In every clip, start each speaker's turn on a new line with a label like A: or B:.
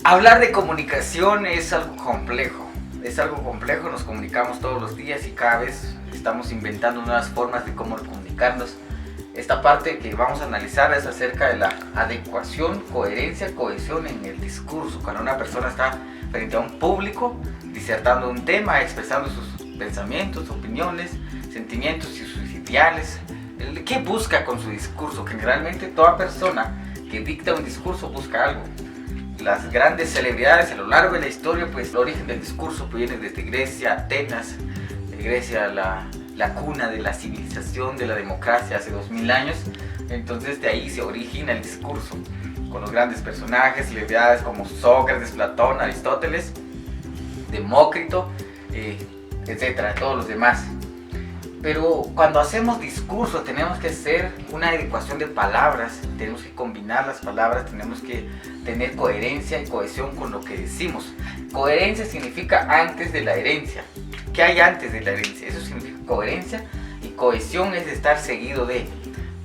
A: Hablar de comunicación es algo complejo. Es algo complejo, nos comunicamos todos los días y cada vez estamos inventando nuevas formas de cómo comunicarnos. Esta parte que vamos a analizar es acerca de la adecuación, coherencia, cohesión en el discurso. Cuando una persona está frente a un público, disertando un tema, expresando sus pensamientos, opiniones, sentimientos y sus ideales. ¿Qué busca con su discurso? Generalmente toda persona que dicta un discurso busca algo. Las grandes celebridades a lo largo de la historia, pues el origen del discurso viene desde Grecia, Atenas, Grecia, la cuna de la civilización, de la democracia hace 2000 años. Entonces de ahí se origina el discurso, con los grandes personajes, celebridades como Sócrates, Platón, Aristóteles, Demócrito, etcétera, todos los demás. Pero cuando hacemos discurso tenemos que hacer una adecuación de palabras, tenemos que combinar las palabras, tenemos que tener coherencia y cohesión con lo que decimos. Coherencia significa antes de la herencia. ¿Qué hay antes de la herencia? Eso significa coherencia, y cohesión es de estar seguido de.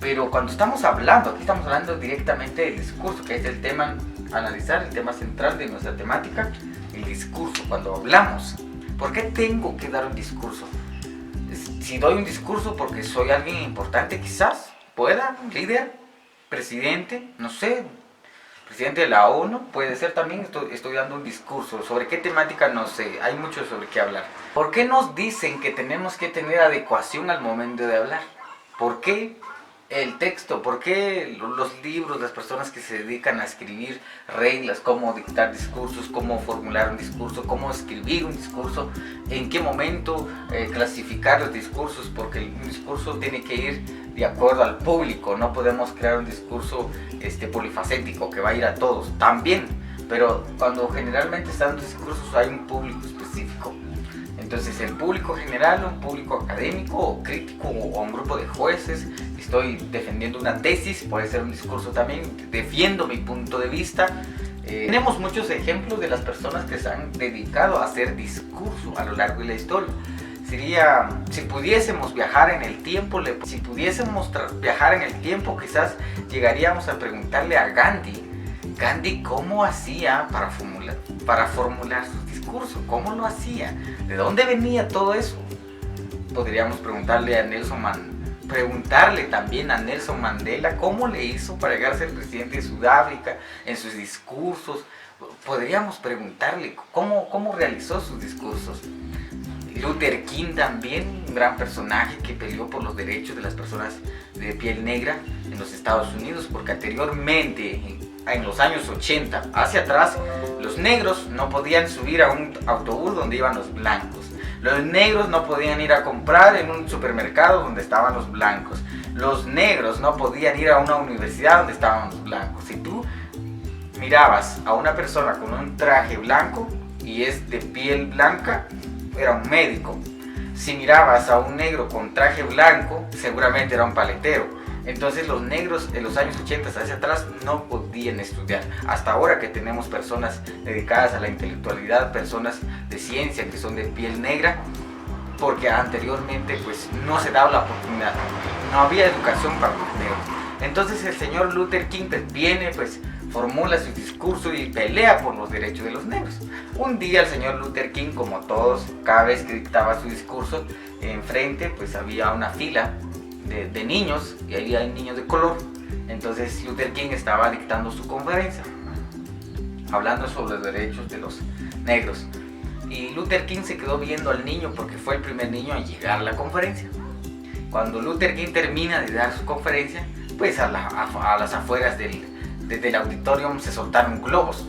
A: Pero cuando estamos hablando, aquí estamos hablando directamente del discurso, que es el tema a analizar, el tema central de nuestra temática, el discurso. Cuando hablamos, ¿por qué tengo que dar un discurso? Si doy un discurso porque soy alguien importante, quizás pueda, un líder, presidente, no sé, presidente de la ONU, puede ser también. Estoy dando un discurso. ¿Sobre qué temática? No sé, hay mucho sobre qué hablar. ¿Por qué nos dicen que tenemos que tener adecuación al momento de hablar? ¿Por qué el texto? ¿Por qué los libros, las personas que se dedican a escribir reglas, cómo dictar discursos, cómo formular un discurso, cómo escribir un discurso, en qué momento clasificar los discursos? Porque un discurso tiene que ir de acuerdo al público, no podemos crear un discurso polifacético que va a ir a todos, también, pero cuando generalmente están los discursos hay un público específico. Entonces el público general, un público académico o crítico, o un grupo de jueces, estoy defendiendo una tesis, puede ser un discurso también, defiendo mi punto de vista. Tenemos muchos ejemplos de las personas que se han dedicado a hacer discurso a lo largo de la historia. Sería, si pudiésemos viajar en el tiempo, viajar en el tiempo, quizás llegaríamos a preguntarle a Gandhi cómo hacía para formular sus discursos, cómo lo hacía, de dónde venía todo eso. Podríamos preguntarle también a Nelson Mandela cómo le hizo para llegar a ser presidente de Sudáfrica en sus discursos. Podríamos preguntarle cómo realizó sus discursos. Luther King también, un gran personaje que peleó por los derechos de las personas de piel negra en los Estados Unidos, porque anteriormente, en los años 80, hacia atrás, los negros no podían subir a un autobús donde iban los blancos. Los negros no podían ir a comprar en un supermercado donde estaban los blancos. Los negros no podían ir a una universidad donde estaban los blancos. Si tú mirabas a una persona con un traje blanco y es de piel blanca, era un médico. Si mirabas a un negro con traje blanco, seguramente era un paletero. Entonces los negros en los años 80 hacia atrás no podían estudiar. Hasta ahora que tenemos personas dedicadas a la intelectualidad, personas de ciencia que son de piel negra, porque anteriormente pues no se daba la oportunidad, no había educación para los negros. Entonces el señor Luther King viene, formula su discurso y pelea por los derechos de los negros. Un día el señor Luther King, como todos, cada vez que dictaba su discurso, enfrente había una fila de niños, y ahí hay niños de color. Entonces Luther King estaba dictando su conferencia, hablando sobre los derechos de los negros. Y Luther King se quedó viendo al niño porque fue el primer niño a llegar a la conferencia. Cuando Luther King termina de dar su conferencia, pues a las afueras del auditorium se soltaron globos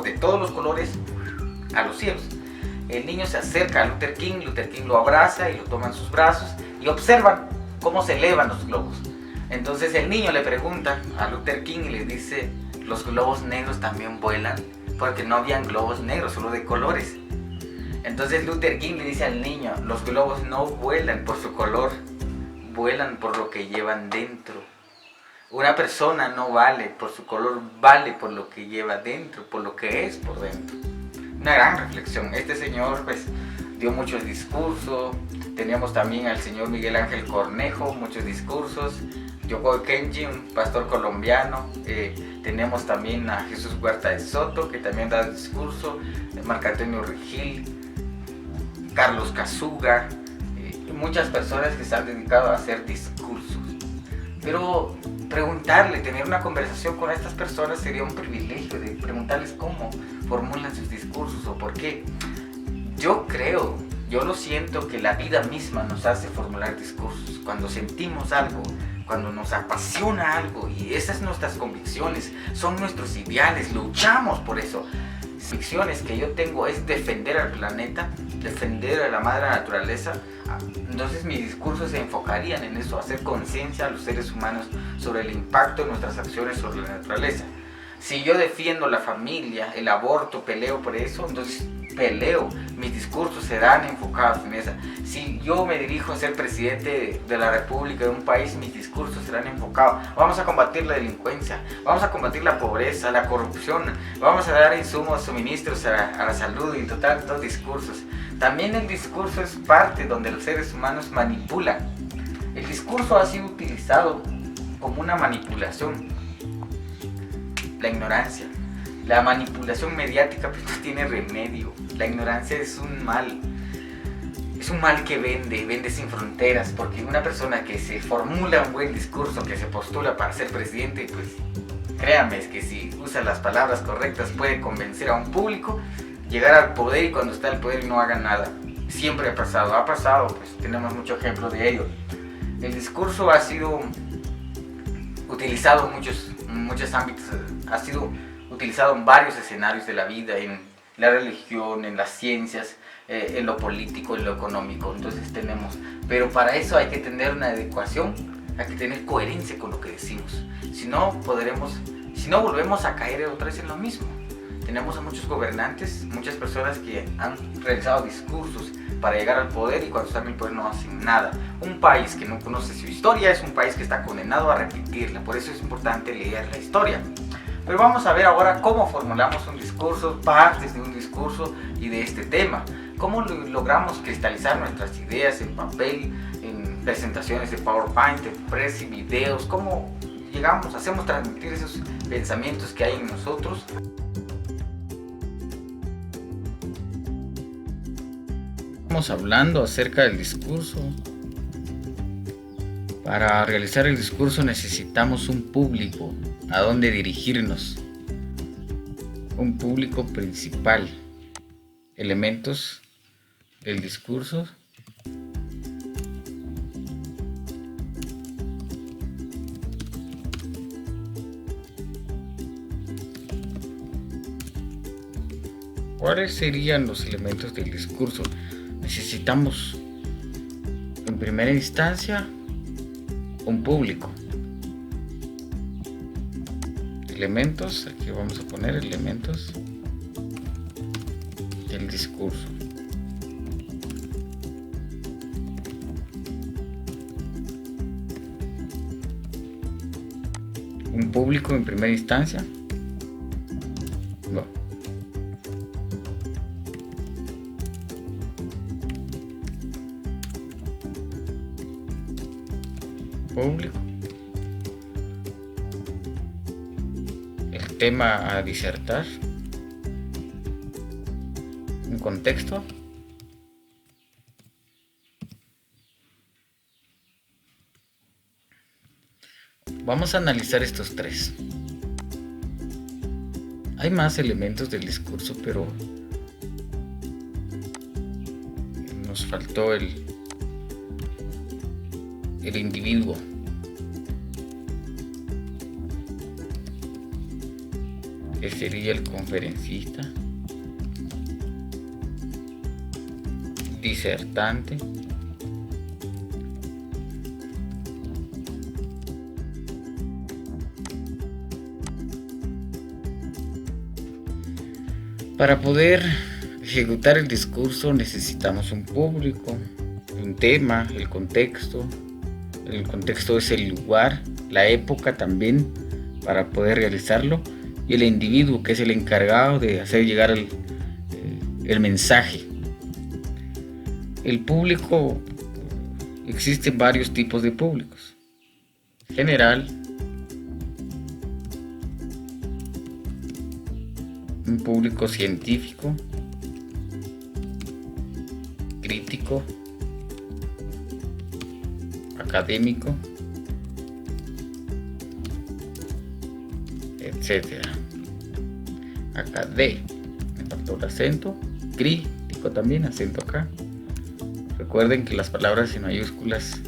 A: de todos los colores a los cielos. El niño se acerca a Luther King lo abraza y lo toma en sus brazos y observan cómo se elevan los globos. Entonces el niño le pregunta a Luther King y le dice: ¿los globos negros también vuelan? Porque no habían globos negros, solo de colores. Entonces Luther King le dice al niño: los globos no vuelan por su color, vuelan por lo que llevan dentro. Una persona no vale por su color, vale por lo que lleva dentro, por lo que es por dentro. Una gran reflexión. Este señor dio muchos discursos. Teníamos también al señor Miguel Ángel Cornejo, muchos discursos. Yoko Kenji, un pastor colombiano. Tenemos también a Jesús Huerta de Soto, que también da discurso. Marco Antonio Regil, Carlos Casuga, muchas personas que se han dedicado a hacer discursos. Pero preguntarle, tener una conversación con estas personas sería un privilegio, de preguntarles cómo formulan sus discursos o por qué. Yo lo siento que la vida misma nos hace formular discursos. Cuando sentimos algo, cuando nos apasiona algo, y esas son nuestras convicciones, son nuestros ideales, luchamos por eso. Las convicciones que yo tengo es defender al planeta, defender a la madre naturaleza. Entonces mis discursos se enfocarían en eso, hacer conciencia a los seres humanos sobre el impacto de nuestras acciones sobre la naturaleza. Si yo defiendo la familia, el aborto, peleo por eso, entonces peleo, mis discursos serán enfocados en esa. Si yo me dirijo a ser presidente de la república de un país, mis discursos serán enfocados. Vamos a combatir la delincuencia, vamos a combatir la pobreza, la corrupción, vamos a dar insumos, suministros a la salud, y en total estos discursos. También el discurso es parte donde los seres humanos manipulan. El discurso ha sido utilizado como una manipulación. La ignorancia, la manipulación mediática pues no tiene remedio. La ignorancia es un mal que vende sin fronteras, porque una persona que se formula un buen discurso, que se postula para ser presidente, pues créanme, es que si usa las palabras correctas puede convencer a un público, llegar al poder, y cuando está al poder no haga nada. Siempre ha pasado, pues tenemos mucho ejemplo de ello. El discurso ha sido utilizado en muchos ámbitos, ha sido utilizado en varios escenarios de la vida, en la religión, en las ciencias, en lo político, en lo económico. Entonces pero para eso hay que tener una adecuación, hay que tener coherencia con lo que decimos. Si no volvemos a caer otra vez en lo mismo. Tenemos a muchos gobernantes, muchas personas que han realizado discursos para llegar al poder, y cuando están en el poder no hacen nada. Un país que no conoce su historia es un país que está condenado a repetirla. Por eso es importante leer la historia. Pero vamos a ver ahora cómo formulamos un discurso, partes de un discurso y de este tema. Cómo logramos cristalizar nuestras ideas en papel, en presentaciones de PowerPoint, en press y videos. Cómo hacemos transmitir esos pensamientos que hay en nosotros. Estamos hablando acerca del discurso. Para realizar el discurso necesitamos un público a donde dirigirnos, un público principal. Elementos del discurso: ¿cuáles serían los elementos del discurso? Necesitamos, en primera instancia, un público. Elementos, aquí vamos a poner elementos del discurso. Un público en primera instancia. No. Público. El tema a disertar. Un contexto. Vamos a analizar estos tres. Hay más elementos del discurso, pero nos faltó el individuo. Que sería el conferencista, disertante, para poder ejecutar el discurso necesitamos un público, un tema, el contexto. El contexto es el lugar, la época también para poder realizarlo, y el individuo, que es el encargado de hacer llegar el mensaje. El público, existen varios tipos de públicos. general, un público científico, crítico, académico, etcétera. Acá D, me faltó el acento, crítico también, acento acá. Recuerden que las palabras en mayúsculas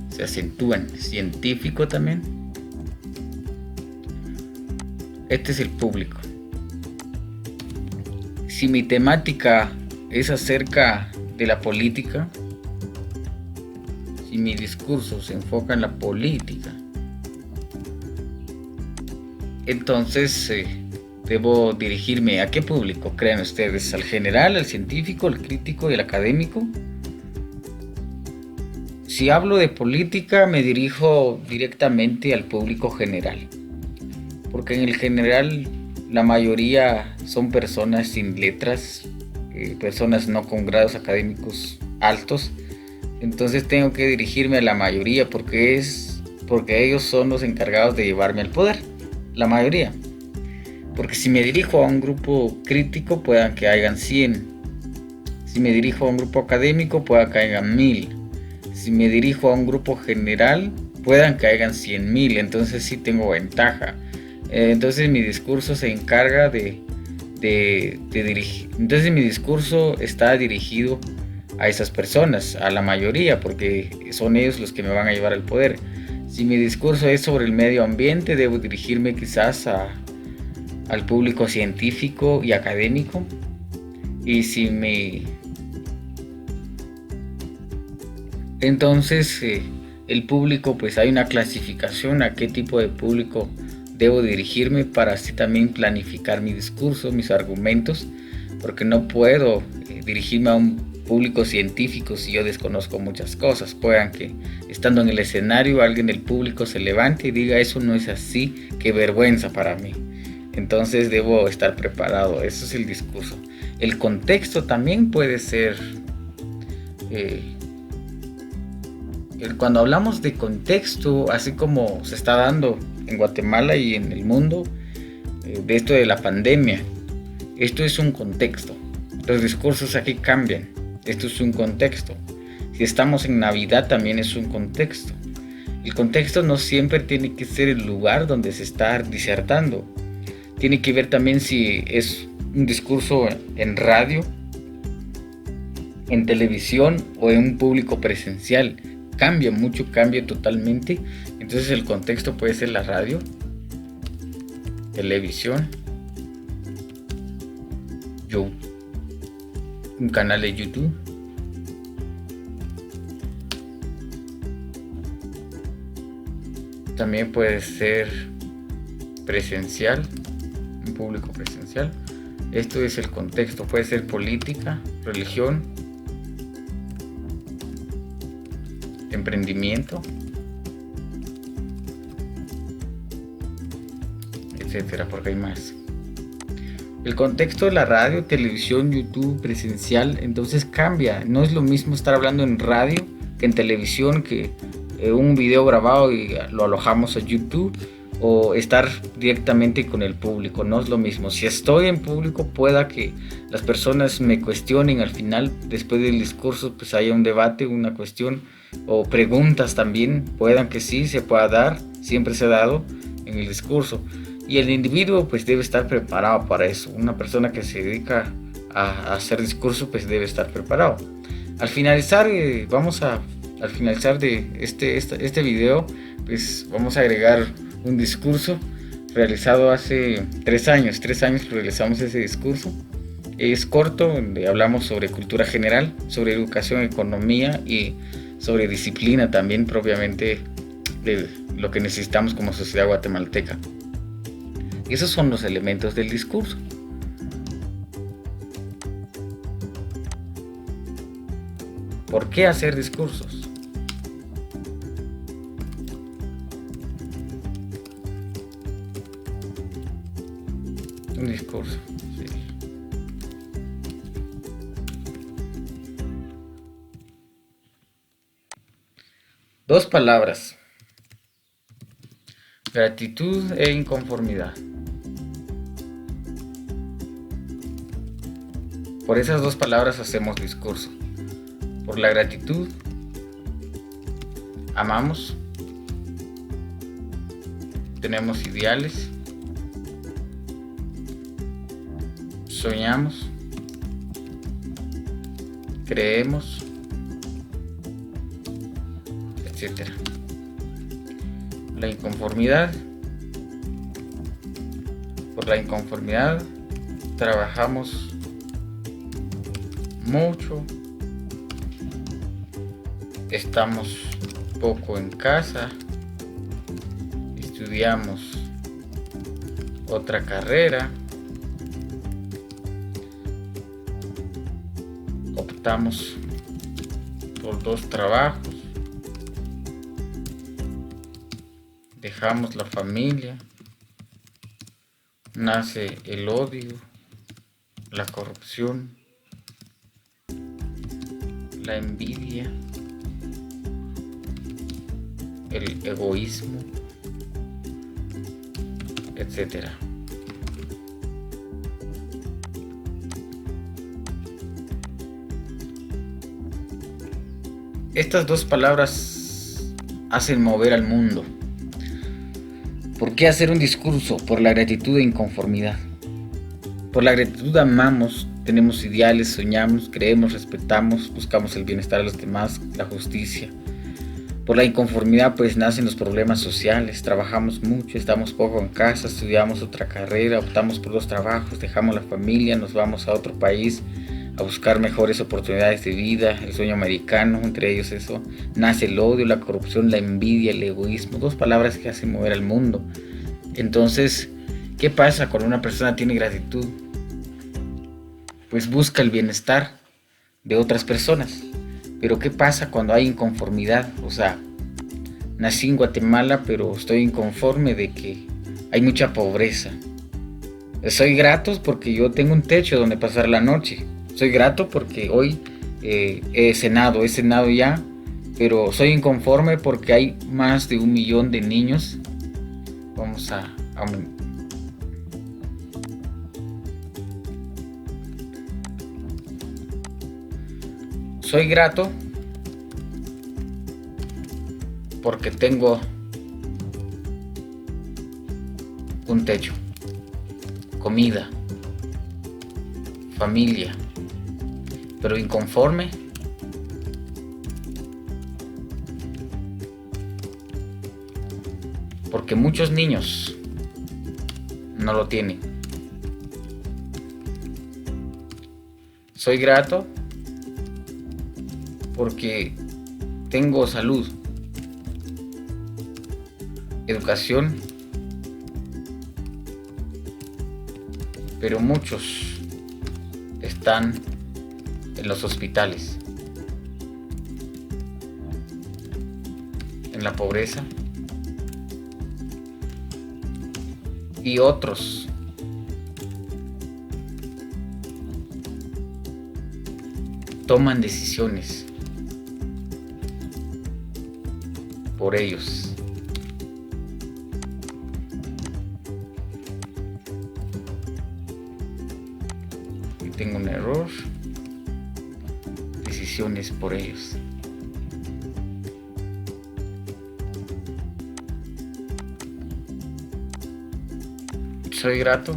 A: se acentúan. Científico también. Este es el público. Si mi temática es acerca de la política, si mi discurso se enfoca en la política, entonces debo dirigirme a qué público creen ustedes, al general, al científico, al crítico y al académico. Si hablo de política, me dirijo directamente al público general, porque en el general la mayoría son personas sin letras, personas no con grados académicos altos. Entonces tengo que dirigirme a la mayoría porque ellos son los encargados de llevarme al poder, la mayoría. Porque si me dirijo a un grupo crítico, puedan que hayan 100. Si me dirijo a un grupo académico, puedan que hayan 1000. Si me dirijo a un grupo general, puedan que hayan 100,000. Entonces sí tengo ventaja. Entonces mi discurso se encarga de dirigir. Entonces mi discurso está dirigido a esas personas, a la mayoría, porque son ellos los que me van a llevar al poder. Si mi discurso es sobre el medio ambiente, debo dirigirme quizás al público científico y académico. Y entonces el público, pues hay una clasificación a qué tipo de público debo dirigirme para así también planificar mi discurso, mis argumentos, porque no puedo dirigirme a un público científico si yo desconozco muchas cosas. Puedan que estando en el escenario alguien del público se levante y diga eso no es así, qué vergüenza para mí. Entonces debo estar preparado, eso es el discurso. El contexto también puede ser, cuando hablamos de contexto, así como se está dando en Guatemala y en el mundo, de esto de la pandemia, esto es un contexto. Los discursos aquí cambian, esto es un contexto. Si estamos en Navidad también es un contexto. El contexto no siempre tiene que ser el lugar donde se está disertando. Tiene que ver también si es un discurso en radio, en televisión o en un público presencial. Cambia totalmente. Entonces el contexto puede ser la radio, televisión, un canal de YouTube, también puede ser presencial, un público presencial. Esto es el contexto, puede ser política, religión, emprendimiento, etcétera, porque hay más. El contexto de la radio, televisión, YouTube, presencial, entonces cambia. No es lo mismo estar hablando en radio que en televisión, que un video grabado y lo alojamos a YouTube, o estar directamente con el público. No es lo mismo. Si estoy en público, pueda que las personas me cuestionen al final, después del discurso, pues haya un debate, una cuestión, o preguntas también, puedan que sí se pueda dar, siempre se ha dado en el discurso. Y el individuo pues debe estar preparado para eso. Una persona que se dedica a hacer discurso pues debe estar preparado. Al finalizar, al finalizar de este video, pues vamos a agregar un discurso realizado hace 3 años. 3 años que realizamos ese discurso. Es corto, donde hablamos sobre cultura general, sobre educación, economía y sobre disciplina también propiamente de lo que necesitamos como sociedad guatemalteca. Esos son los elementos del discurso. ¿Por qué hacer discursos? Un discurso, sí. Dos palabras. Gratitud e inconformidad. Por esas dos palabras hacemos discurso. Por la gratitud, amamos, tenemos ideales, soñamos, creemos, etc. La inconformidad. Por la inconformidad trabajamos mucho, estamos poco en casa, estudiamos otra carrera, optamos por 2 trabajos, dejamos la familia, nace el odio, la corrupción, la envidia, el egoísmo, etc. Estas dos palabras hacen mover al mundo. ¿Por qué hacer un discurso? Por la gratitud e inconformidad. Por la gratitud amamos, tenemos ideales, soñamos, creemos, respetamos, buscamos el bienestar de los demás, la justicia. Por la inconformidad pues nacen los problemas sociales, trabajamos mucho, estamos poco en casa, estudiamos otra carrera, optamos por 2 trabajos, dejamos la familia, nos vamos a otro país a buscar mejores oportunidades de vida, el sueño americano, entre ellos eso, nace el odio, la corrupción, la envidia, el egoísmo, 2 palabras que hacen mover al mundo. Entonces, ¿qué pasa cuando una persona tiene gratitud? Pues busca el bienestar de otras personas. Pero ¿qué pasa cuando hay inconformidad? O sea, nací en Guatemala, pero estoy inconforme de que hay mucha pobreza. Soy grato porque yo tengo un techo donde pasar la noche. Soy grato porque hoy he cenado ya, pero soy inconforme porque hay más de 1 millón de niños. Vamos a aumentar. Soy grato porque tengo un techo, comida, familia, pero inconforme porque muchos niños no lo tienen. Soy grato porque tengo salud, educación, pero muchos están en los hospitales, en la pobreza, y otros toman decisiones por ellos. Y tengo un error, decisiones por ellos. Soy grato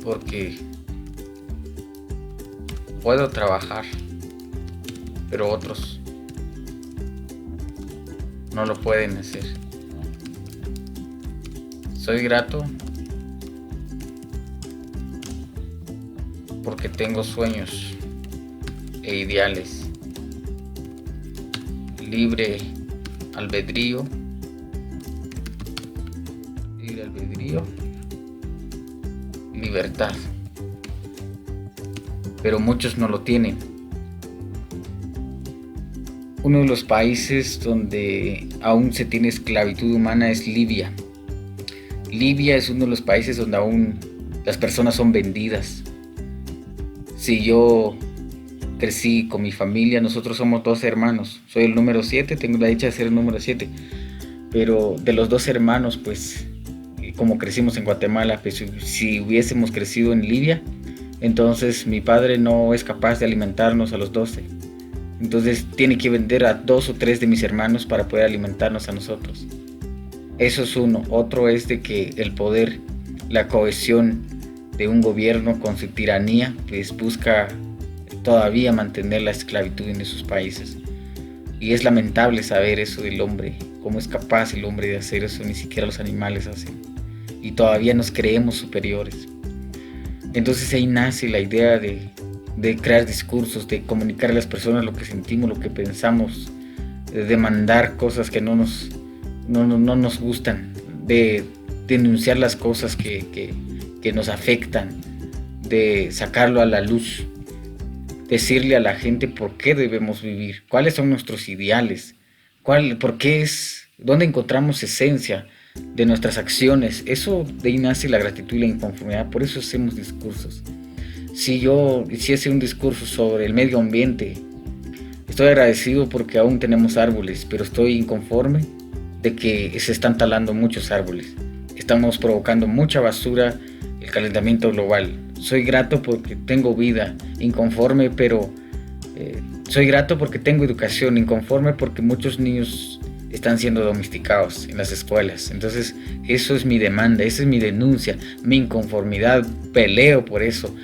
A: porque puedo trabajar, pero otros no lo pueden hacer. Soy grato porque tengo sueños e ideales, libre albedrío, libertad, pero muchos no lo tienen. Uno de los países donde aún se tiene esclavitud humana es Libia. Libia es uno de los países donde aún las personas son vendidas. Si yo crecí con mi familia. Nosotros somos 12 hermanos. Soy el número 7, tengo la dicha de ser el número 7. Pero de los 12 hermanos, pues, como crecimos en Guatemala, pues si hubiésemos crecido en Libia, entonces mi padre no es capaz de alimentarnos a los 12. Entonces tiene que vender a 2 o 3 de mis hermanos para poder alimentarnos a nosotros. Eso es uno. Otro es de que el poder, la cohesión de un gobierno con su tiranía, pues busca todavía mantener la esclavitud en esos países. Y es lamentable saber eso del hombre, cómo es capaz el hombre de hacer eso, ni siquiera los animales hacen. Y todavía nos creemos superiores. Entonces ahí nace la idea de crear discursos, de comunicar a las personas lo que sentimos, lo que pensamos, de demandar cosas que no nos gustan, de denunciar las cosas que nos afectan, de sacarlo a la luz, decirle a la gente por qué debemos vivir, cuáles son nuestros ideales, dónde encontramos esencia de nuestras acciones. Eso de ahí nace la gratitud y la inconformidad. Por eso hacemos discursos. Si yo hiciese un discurso sobre el medio ambiente, estoy agradecido porque aún tenemos árboles, pero estoy inconforme de que se están talando muchos árboles. Estamos provocando mucha basura, el calentamiento global. Soy grato porque tengo vida, inconforme, pero soy grato porque tengo educación, inconforme porque muchos niños están siendo domesticados en las escuelas. Entonces eso es mi demanda, esa es mi denuncia, mi inconformidad, peleo por eso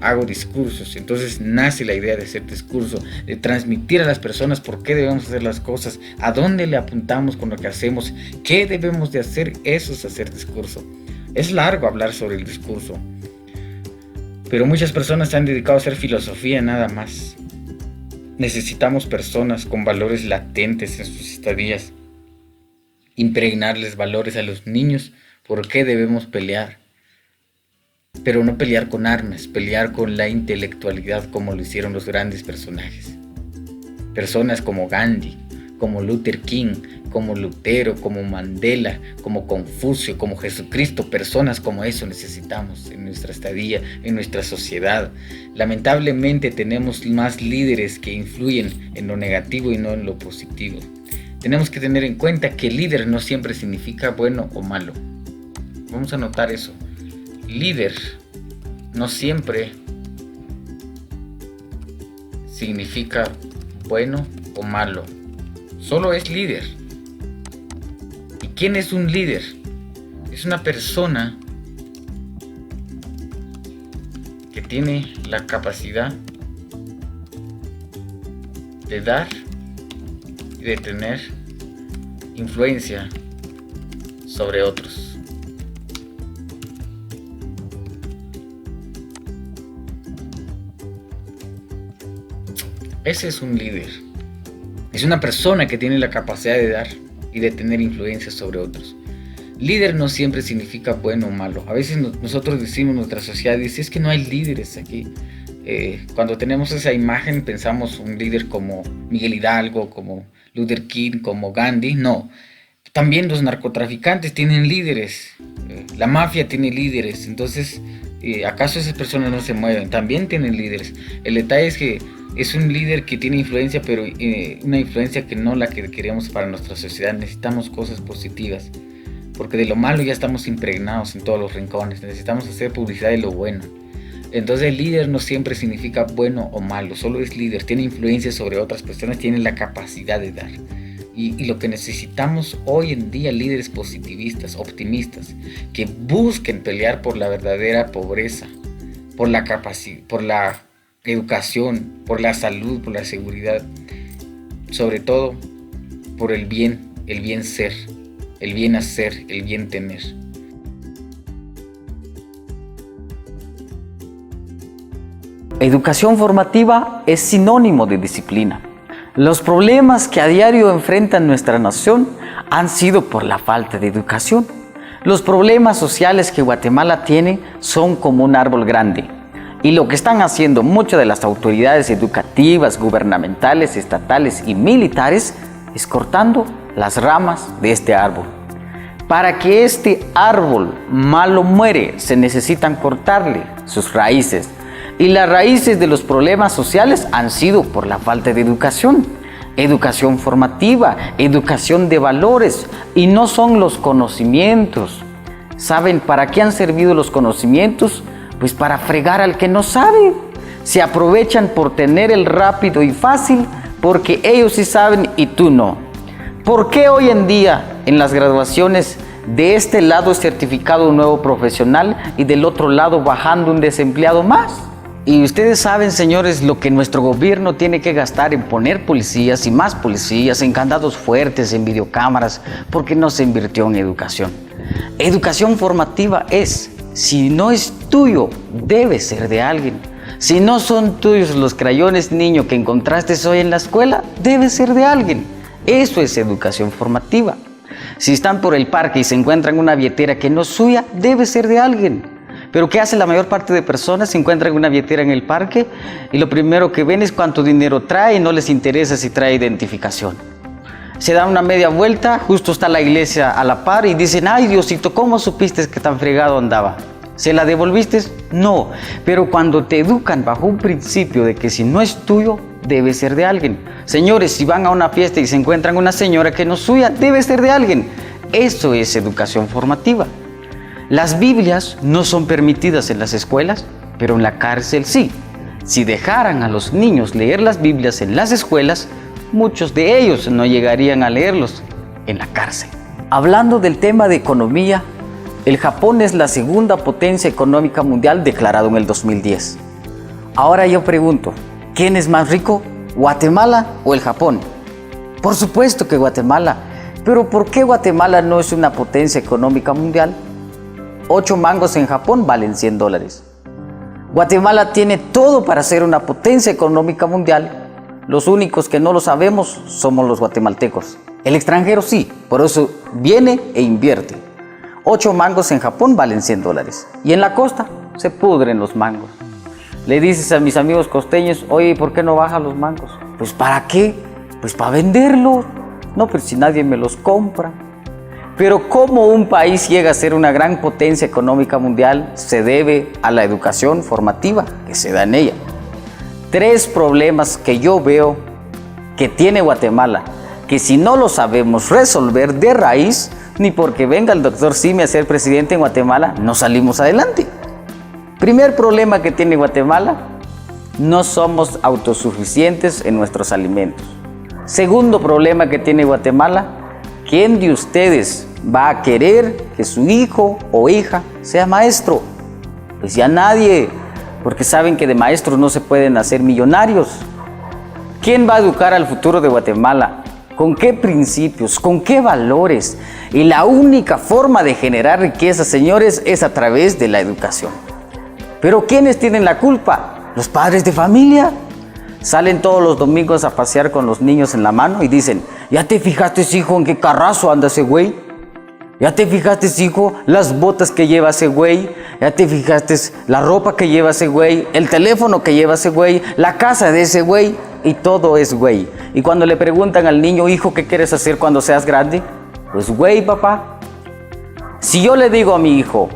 A: hago discursos. Entonces nace la idea de hacer discurso, de transmitir a las personas por qué debemos hacer las cosas, a dónde le apuntamos con lo que hacemos, qué debemos de hacer. Eso es hacer discurso. Es largo hablar sobre el discurso, pero muchas personas se han dedicado a hacer filosofía nada más. Necesitamos personas con valores latentes en sus estadías, impregnarles valores a los niños, por qué debemos pelear, pero no pelear con armas, pelear con la intelectualidad como lo hicieron los grandes personajes. Personas como Gandhi, como Luther King, como Lutero, como Mandela, como Confucio, como Jesucristo. Personas como eso necesitamos en nuestra estadía, en nuestra sociedad. Lamentablemente tenemos más líderes que influyen en lo negativo y no en lo positivo. Tenemos que tener en cuenta que líder no siempre significa bueno o malo. Vamos a notar eso. Líder no siempre significa bueno o malo. Solo es líder. ¿Y quién es un líder? Es una persona que tiene la capacidad de dar y de tener influencia sobre otros. Ese es un líder. Es una persona que tiene la capacidad de dar y de tener influencia sobre otros. Líder no siempre significa bueno o malo. A veces nosotros decimos, nuestra sociedad dice, es que no hay líderes aquí. Cuando tenemos esa imagen pensamos un líder como Miguel Hidalgo, como Luther King, como Gandhi. No, también los narcotraficantes tienen líderes, la mafia tiene líderes. Entonces, ¿acaso esas personas no se mueven? También tienen líderes. El detalle es que es un líder que tiene influencia, pero una influencia que no la que queremos para nuestra sociedad. Necesitamos cosas positivas, porque de lo malo ya estamos impregnados en todos los rincones. Necesitamos hacer publicidad de lo bueno. Entonces el líder no siempre significa bueno o malo, solo es líder, tiene influencia sobre otras personas, tiene la capacidad de dar. Y lo que necesitamos hoy en día, líderes positivistas, optimistas, que busquen pelear por la verdadera pobreza, por la capacidad, por la educación, por la salud, por la seguridad, sobre todo por el bien ser, el bien hacer, el bien tener.
B: Educación formativa es sinónimo de disciplina. Los problemas que a diario enfrenta nuestra nación han sido por la falta de educación. Los problemas sociales que Guatemala tiene son como un árbol grande. Y lo que están haciendo muchas de las autoridades educativas, gubernamentales, estatales y militares es cortando las ramas de este árbol. Para que este árbol malo muere, se necesitan cortarle sus raíces. Y las raíces de los problemas sociales han sido por la falta de educación. Educación formativa, educación de valores, y no son los conocimientos. ¿Saben para qué han servido los conocimientos? Pues para fregar al que no sabe. Se aprovechan por tener el rápido y fácil, porque ellos sí saben y tú no. ¿Por qué hoy en día en las graduaciones de este lado es certificado un nuevo profesional y del otro lado bajando un desempleado más? Y ustedes saben, señores, lo que nuestro gobierno tiene que gastar en poner policías y más policías, en candados fuertes, en videocámaras, porque no se invirtió en educación. Educación formativa es, si no es tuyo, debe ser de alguien. Si no son tuyos los crayones, niño, que encontraste hoy en la escuela, debe ser de alguien. Eso es educación formativa. Si están por el parque y se encuentran una billetera que no es suya, debe ser de alguien. Pero ¿qué hace la mayor parte de personas? Se encuentran una billetera en el parque y lo primero que ven es cuánto dinero trae y no les interesa si trae identificación. Se dan una media vuelta, justo está la iglesia a la par y dicen: ay, Diosito, ¿cómo supiste que tan fregado andaba? ¿Se la devolviste? No, pero cuando te educan bajo un principio de que si no es tuyo, debe ser de alguien. Señores, si van a una fiesta y se encuentran una señora que no es suya, debe ser de alguien. Eso es educación formativa. Las Biblias no son permitidas en las escuelas, pero en la cárcel sí. Si dejaran a los niños leer las Biblias en las escuelas, muchos de ellos no llegarían a leerlos en la cárcel. Hablando del tema de economía, el Japón es la segunda potencia económica mundial declarado en el 2010. Ahora yo pregunto, ¿quién es más rico? ¿Guatemala o el Japón? Por supuesto que Guatemala, pero ¿por qué Guatemala no es una potencia económica mundial? 8 mangos en Japón valen $100. Guatemala tiene todo para ser una potencia económica mundial. Los únicos que no lo sabemos somos los guatemaltecos. El extranjero sí, por eso viene e invierte. 8 mangos en Japón valen $100. Y en la costa se pudren los mangos. Le dices a mis amigos costeños: oye, ¿por qué no bajan los mangos? Pues ¿para qué? Pues para venderlos. No, pero si nadie me los compra. Pero cómo un país llega a ser una gran potencia económica mundial se debe a la educación formativa que se da en ella. 3 problemas que yo veo que tiene Guatemala, que si no lo sabemos resolver de raíz, ni porque venga el doctor Simi a ser presidente en Guatemala, no salimos adelante. Primer problema que tiene Guatemala: no somos autosuficientes en nuestros alimentos. Segundo problema que tiene Guatemala: ¿quién de ustedes va a querer que su hijo o hija sea maestro? Pues ya nadie, porque saben que de maestros no se pueden hacer millonarios. ¿Quién va a educar al futuro de Guatemala? ¿Con qué principios? ¿Con qué valores? Y la única forma de generar riqueza, señores, es a través de la educación. ¿Pero quiénes tienen la culpa? ¿Los padres de familia? Salen todos los domingos a pasear con los niños en la mano y dicen: ¿ya te fijaste, hijo, en qué carrazo anda ese güey? ¿Ya te fijaste, hijo, las botas que lleva ese güey? ¿Ya te fijaste la ropa que lleva ese güey? El teléfono que lleva ese güey, la casa de ese güey, y todo es güey. Y cuando le preguntan al niño: hijo, ¿qué quieres hacer cuando seas grande? Pues güey, papá. Si yo le digo a mi hijo: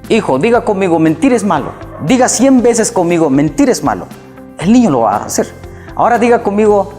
B: hijo, diga conmigo, mentir es malo. Diga 100 veces conmigo, mentir es malo. El niño lo va a hacer. Ahora diga conmigo: